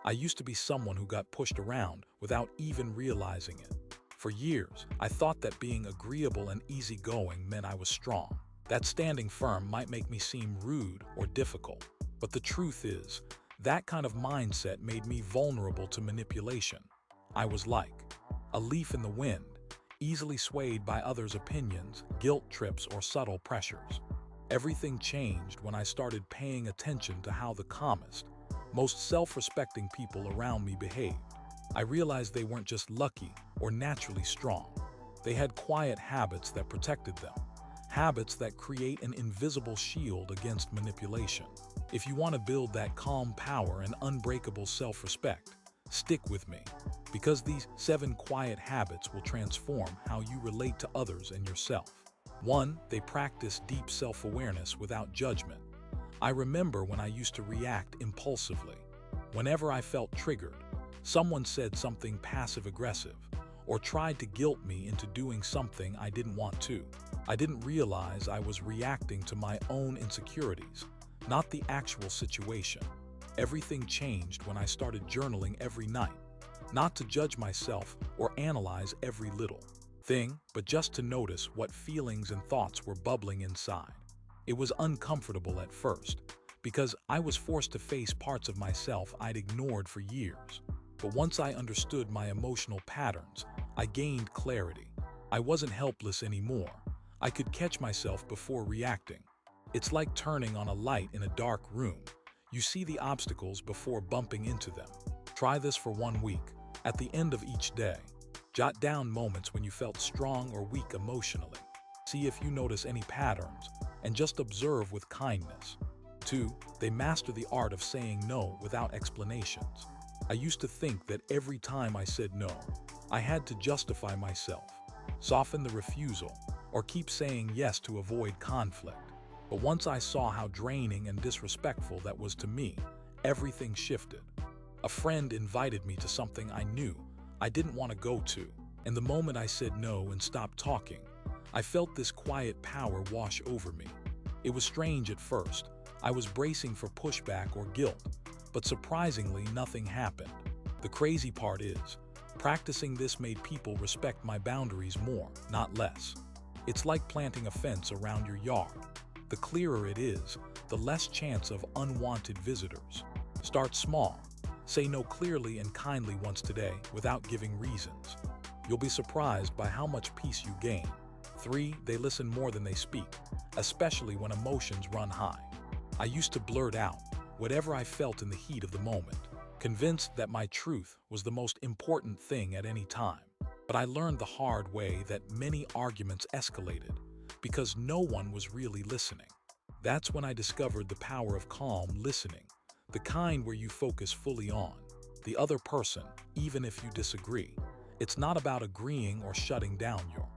I used to be someone who got pushed around without even realizing it. For years, I thought that being agreeable and easygoing meant I was strong. That standing firm might make me seem rude or difficult. But the truth is, that kind of mindset made me vulnerable to manipulation. I was like a leaf in the wind, easily swayed by others' opinions, guilt trips, or subtle pressures. Everything changed when I started paying attention to how the calmest, most self-respecting people around me behaved. I realized they weren't just lucky or naturally strong. They had quiet habits that protected them, habits that create an invisible shield against manipulation. If you want to build that calm power and unbreakable self-respect, stick with me, because these 7 quiet habits will transform how you relate to others and yourself. 1. They practice deep self-awareness without judgment. I remember when I used to react impulsively. Whenever I felt triggered, someone said something passive-aggressive or tried to guilt me into doing something I didn't want to. I didn't realize I was reacting to my own insecurities, not the actual situation. Everything changed when I started journaling every night, not to judge myself or analyze every little thing, but just to notice what feelings and thoughts were bubbling inside. It was uncomfortable at first, because I was forced to face parts of myself I'd ignored for years. But once I understood my emotional patterns, I gained clarity. I wasn't helpless anymore. I could catch myself before reacting. It's like turning on a light in a dark room. You see the obstacles before bumping into them. Try this for 1 week. At the end of each day, jot down moments when you felt strong or weak emotionally. See if you notice any patterns, and just observe with kindness. 2. They master the art of saying no without explanations. I used to think that every time I said no, I had to justify myself, soften the refusal, or keep saying yes to avoid conflict. But once I saw how draining and disrespectful that was to me, everything shifted. A friend invited me to something I knew I didn't want to go to, and the moment I said no and stopped talking, I felt this quiet power wash over me. It was strange at first. I was bracing for pushback or guilt, but surprisingly nothing happened. The crazy part is, practicing this made people respect my boundaries more, not less. It's like planting a fence around your yard. The clearer it is, the less chance of unwanted visitors. Start small. Say no clearly and kindly once today without giving reasons. You'll be surprised by how much peace you gain. 3. They listen more than they speak, especially when emotions run high. I used to blurt out whatever I felt in the heat of the moment, convinced that my truth was the most important thing at any time. But I learned the hard way that many arguments escalated because no one was really listening. That's when I discovered the power of calm listening, the kind where you focus fully on the other person, even if you disagree. It's not about agreeing or shutting down your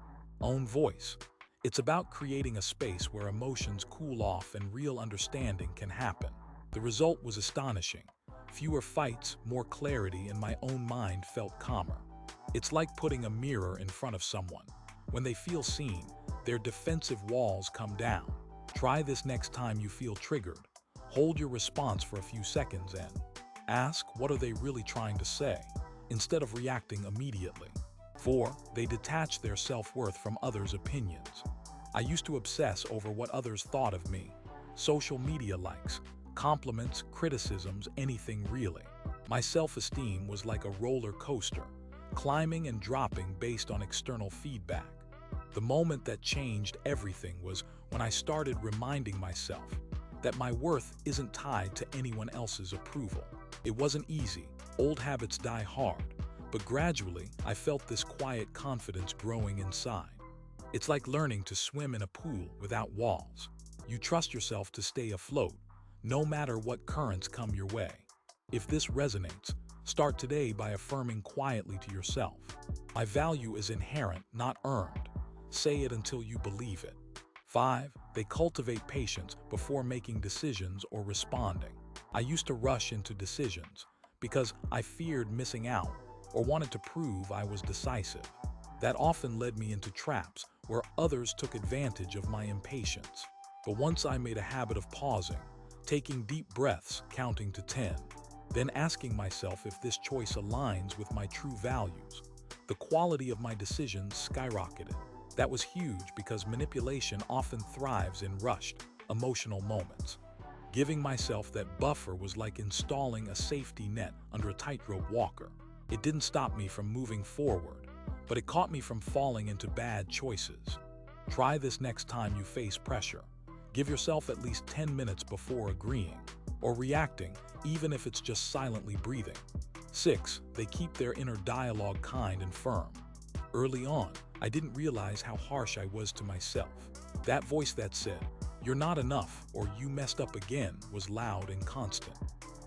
own voice. It's about creating a space where emotions cool off and real understanding can happen. The result was astonishing. Fewer fights, more clarity, and my own mind felt calmer. It's like putting a mirror in front of someone. When they feel seen, their defensive walls come down. Try this next time you feel triggered. Hold your response for a few seconds and ask, what are they really trying to say, instead of reacting immediately. 4. They detach their self-worth from others' opinions. I used to obsess over what others thought of me. Social media likes, compliments, criticisms, anything really. My self-esteem was like a roller coaster, climbing and dropping based on external feedback. The moment that changed everything was when I started reminding myself that my worth isn't tied to anyone else's approval. It wasn't easy. Old habits die hard. But gradually, I felt this quiet confidence growing inside. It's like learning to swim in a pool without walls. You trust yourself to stay afloat, no matter what currents come your way. If this resonates, start today by affirming quietly to yourself, my value is inherent, not earned. Say it until you believe it. 5. They cultivate patience before making decisions or responding. I used to rush into decisions because I feared missing out or wanted to prove I was decisive. That often led me into traps where others took advantage of my impatience. But once I made a habit of pausing, taking deep breaths, counting to 10, then asking myself if this choice aligns with my true values. The quality of my decisions skyrocketed. That was huge because manipulation often thrives in rushed, emotional moments. Giving myself that buffer was like installing a safety net under a tightrope walker. It didn't stop me from moving forward, but it caught me from falling into bad choices. Try this next time you face pressure. Give yourself at least 10 minutes before agreeing or reacting, even if it's just silently breathing. 6. They keep their inner dialogue kind and firm. Early on, I didn't realize how harsh I was to myself. That voice that said, "You're not enough," or "You messed up again," was loud and constant.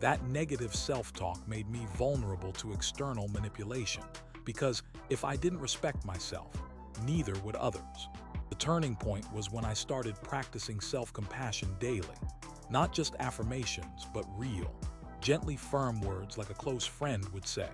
That negative self-talk made me vulnerable to external manipulation, because if I didn't respect myself, neither would others. The turning point was when I started practicing self-compassion daily. Not just affirmations, but real, gently firm words like a close friend would say.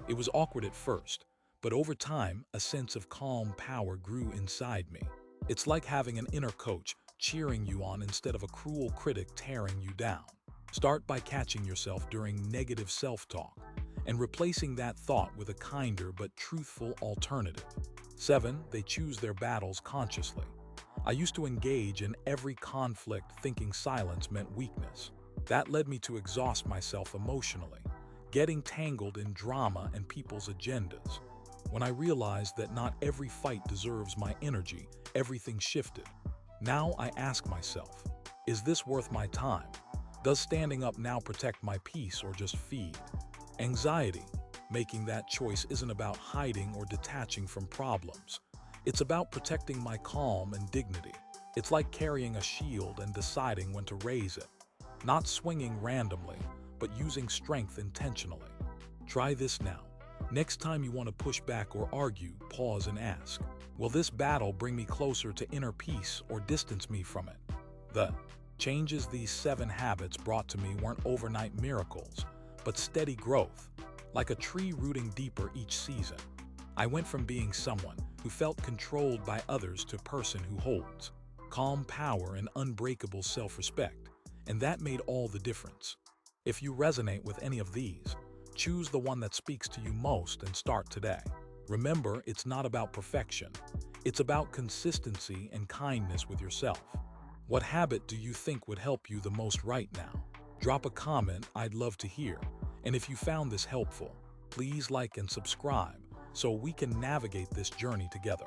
It was awkward at first, but over time, a sense of calm power grew inside me. It's like having an inner coach cheering you on instead of a cruel critic tearing you down. Start by catching yourself during negative self-talk and replacing that thought with a kinder but truthful alternative. 7. They choose their battles consciously. I used to engage in every conflict thinking silence meant weakness. That led me to exhaust myself emotionally, getting tangled in drama and people's agendas. When I realized that not every fight deserves my energy, everything shifted. Now I ask myself, is this worth my time? Does standing up now protect my peace or just feed anxiety? Making that choice isn't about hiding or detaching from problems. It's about protecting my calm and dignity. It's like carrying a shield and deciding when to raise it. Not swinging randomly, but using strength intentionally. Try this now. Next time you want to push back or argue, pause and ask, will this battle bring me closer to inner peace or distance me from it? The changes these 7 habits brought to me weren't overnight miracles, but steady growth, like a tree rooting deeper each season. I went from being someone who felt controlled by others to a person who holds calm power and unbreakable self-respect, and that made all the difference. If you resonate with any of these, choose the one that speaks to you most and start today. Remember, it's not about perfection. It's about consistency and kindness with yourself. What habit do you think would help you the most right now? Drop a comment, I'd love to hear. And if you found this helpful, please like and subscribe so we can navigate this journey together.